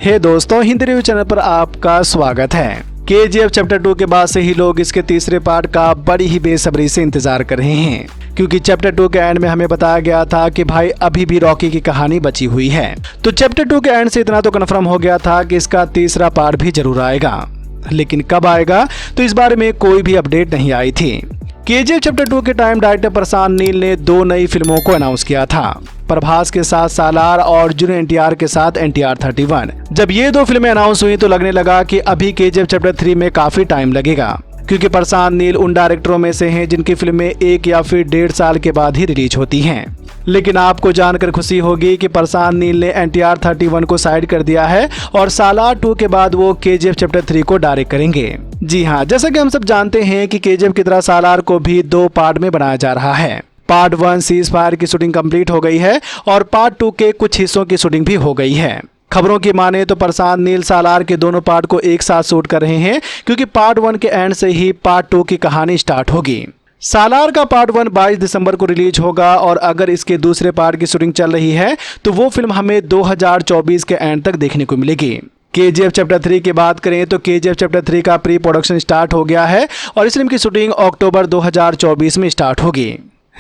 हे दोस्तों, Hindi review channel पर आपका स्वागत है। केजीएफ चैप्टर 2 के बाद से ही लोग इसके तीसरे पार्ट का बड़ी ही बेसब्री से इंतजार कर रहे हैं, क्योंकि चैप्टर 2 के एंड में हमें बताया गया था कि भाई अभी भी रॉकी की कहानी बची हुई है। तो चैप्टर 2 के एंड से इतना तो कन्फर्म हो गया था कि इसका तीसरा पार्ट भी जरूर आएगा, लेकिन कब आएगा तो इस बारे में कोई भी अपडेट नहीं आई थी। केजीएफ चैप्टर 2 के टाइम डायरेक्टर प्रशांत नील ने 2 नई फिल्मों को अनाउंस किया था, प्रभास के साथ सालार और जूनियर एनटीआर के साथ एनटीआर 31। जब ये 2 फिल्में अनाउंस हुई तो लगने लगा कि अभी केजीएफ चैप्टर 3 में काफी टाइम लगेगा, क्योंकि प्रशांत नील उन डायरेक्टरों में से हैं जिनकी फिल्में 1 या फिर 1.5 साल के बाद ही रिलीज होती हैं। लेकिन आपको जानकर खुशी होगी कि प्रशांत नील ने एनटीआर 31 को साइड कर दिया है और सालार 2 के बाद वो केजीएफ चैप्टर 3 को डायरेक्ट करेंगे। जी हाँ, जैसा कि हम सब जानते हैं कि केजीएफ की तरह सालार को भी 2 पार्ट में बनाया जा रहा है। पार्ट 1 सीज फायर की शूटिंग कंप्लीट हो गई है और पार्ट 2 के कुछ हिस्सों की शूटिंग भी हो गई है। खबरों की माने तो प्रशांत नील सालार के दोनों पार्ट को एक साथ शूट कर रहे हैं, क्योंकि पार्ट 1 के एंड से ही पार्ट 2 की कहानी स्टार्ट होगी। सालार का पार्ट 1 22 दिसंबर को रिलीज होगा और अगर इसके दूसरे पार्ट की शूटिंग चल रही है तो वो फिल्म हमें 2024 के एंड तक देखने को मिलेगी। केजीएफ चैप्टर 3 की बात करें तो केजीएफ चैप्टर 3 का प्री प्रोडक्शन स्टार्ट हो गया है और इस फिल्म की शूटिंग अक्टूबर 2024 में स्टार्ट होगी।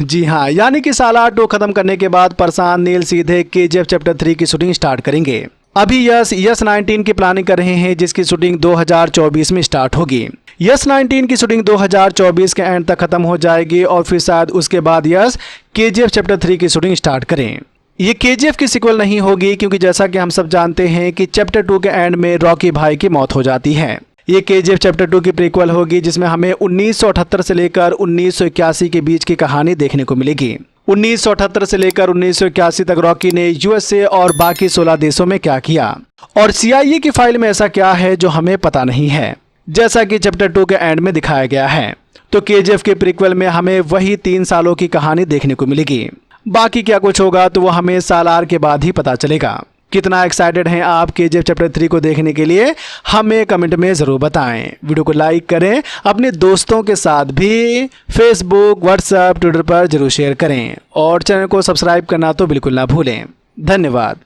जी हाँ, यानी कि सालार 2 खत्म करने के बाद प्रशांत नील सीधे केजीएफ चैप्टर 3 की शूटिंग स्टार्ट करेंगे। अभी यस 19 की प्लानिंग कर रहे हैं, जिसकी शूटिंग 2024 में स्टार्ट होगी। यस 19 की शूटिंग 2024 के एंड तक खत्म हो जाएगी और फिर शायद उसके बाद यस केजीएफ चैप्टर 3 की शूटिंग स्टार्ट करें। ये केजीएफ की सीक्वल नहीं होगी, क्योंकि जैसा कि हम सब जानते हैं कि चैप्टर 2 के एंड में रॉकी भाई की मौत हो जाती है। ये केजीएफ चैप्टर 2 की प्रीक्वल होगी, जिसमें हमें 1978 से लेकर 1981 के बीच की कहानी देखने को मिलेगी। 1978 से लेकर 1981 तक रॉकी ने यूएसए और बाकी 16 देशों में क्या किया और सीआईए की फाइल में ऐसा क्या है जो हमें पता नहीं है, जैसा कि चैप्टर 2 के एंड में दिखाया गया है। तो केजीएफ के प्रीक्वल में हमें वही 3 सालों की कहानी देखने को मिलेगी। बाकी क्या कुछ होगा तो वो हमें सालार के बाद ही पता चलेगा। कितना एक्साइटेड हैं आप केजीएफ चैप्टर 3 को देखने के लिए, हमें कमेंट में ज़रूर बताएं। वीडियो को लाइक करें, अपने दोस्तों के साथ भी फेसबुक, व्हाट्सएप, ट्विटर पर जरूर शेयर करें और चैनल को सब्सक्राइब करना तो बिल्कुल ना भूलें। धन्यवाद।